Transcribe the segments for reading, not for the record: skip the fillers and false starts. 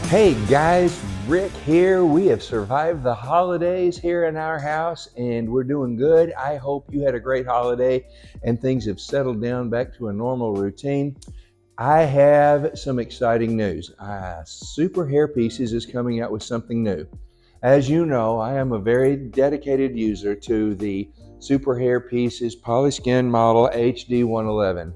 Hey guys, Rick here. We have survived the holidays here in our house and we're doing good. I hope you had a great holiday and things have settled down back to a normal routine. I have some exciting news. Superhairpieces is coming out with something new. As you know, I am a very dedicated user to the Superhairpieces Polyskin Model HD111.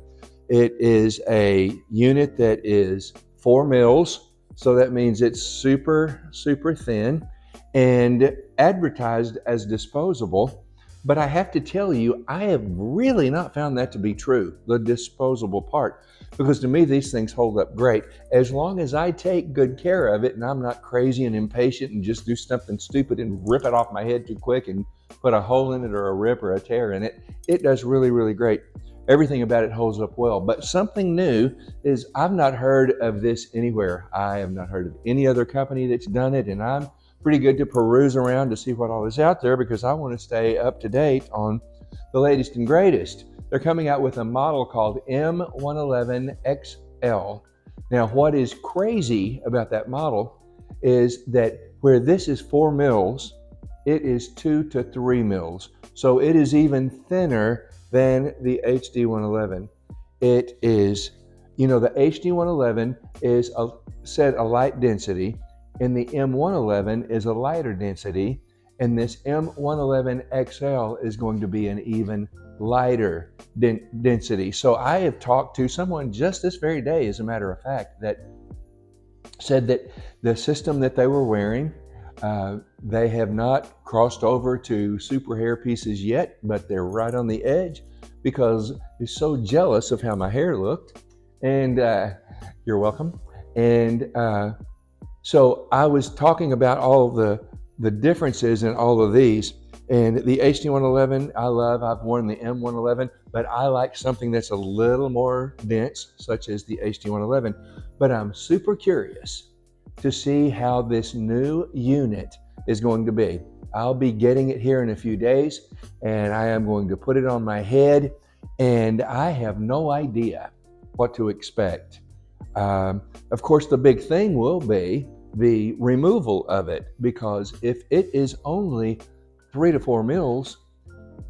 It is a unit that is 4 mils. So that means it's super thin and advertised as disposable. But I have to tell you, I have really not found that to be true, the disposable part, because to me, these things hold up great. As long as I take good care of it and I'm not crazy and impatient and just do something stupid and rip it off my head too quick and put a hole in it or a rip or a tear in it, it does really great. Everything about it holds up well. But something new is I've not heard of this anywhere. I have not heard of any other company that's done it, and I'm pretty good to peruse around to see what all is out there because I want to stay up to date on the latest and greatest. They're coming out with a model called M111XL. Now, what is crazy about that model is that where this is 4 mils, it is 2 to 3 mils. So it is even thinner than the HD111. It is, the HD111 is said a light density, and the M111 is a lighter density, and this M111XL is going to be an even lighter density. So I have talked to someone just this very day, as a matter of fact, that said that the system that they were wearing, they have not crossed over to Superhairpieces yet, but they're right on the edge because they're so jealous of how my hair looked. And you're welcome. And so I was talking about all the differences in all of these. And the HD111 I love. I've worn the M111, but I like something that's a little more dense, such as the HD111. But I'm super curious to see how this new unit is going to be. I'll be getting it here in a few days, and I am going to put it on my head, and I have no idea what to expect. Of course, the big thing will be the removal of it, because if it is only 3 to 4 mils,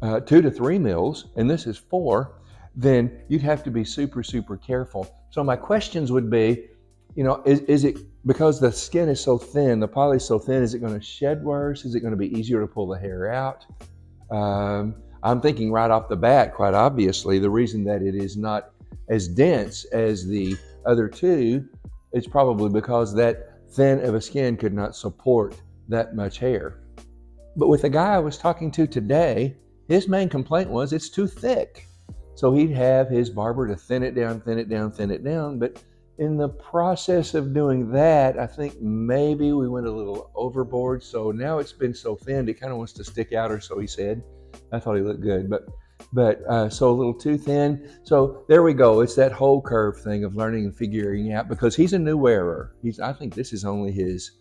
2 to 3 mils, and this is 4, then you'd have to be super careful. So my questions would be, is it because the skin is so thin, the poly is so thin, is it going to shed worse? Is it going to be easier to pull the hair out? I'm thinking right off the bat, quite obviously, the reason that it is not as dense as the other two is probably because that thin of a skin could not support that much hair. But with the guy I was talking to today, his main complaint was it's too thick. So he'd have his barber to thin it down. But in the process of doing that, I think maybe we went a little overboard. So now it's been so thin, it kind of wants to stick out, or so he said. I thought he looked good, but so a little too thin. So there we go. It's that whole curve thing of learning and figuring out, because he's a new wearer. I think this is only his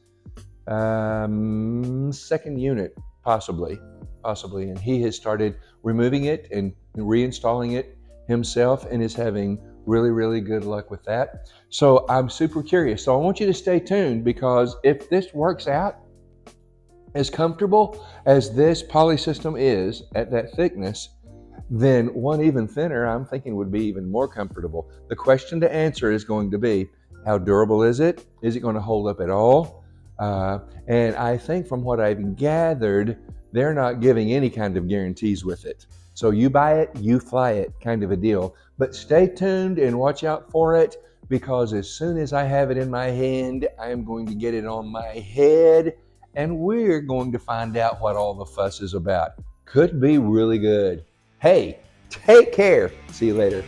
second unit, possibly, and he has started removing it and reinstalling it himself and is having really good luck with that. So I'm super curious. So I want you to stay tuned, because if this works out, as comfortable as this poly system is at that thickness, then one even thinner, I'm thinking, would be even more comfortable. The question to answer is going to be, how durable is it? Is it going to hold up at all? And I think from what I've gathered, they're not giving any kind of guarantees with it. So you buy it, you fly it kind of a deal. But stay tuned and watch out for it, because as soon as I have it in my hand, I am going to get it on my head, and we're going to find out what all the fuss is about. Could be really good. Hey, take care. See you later.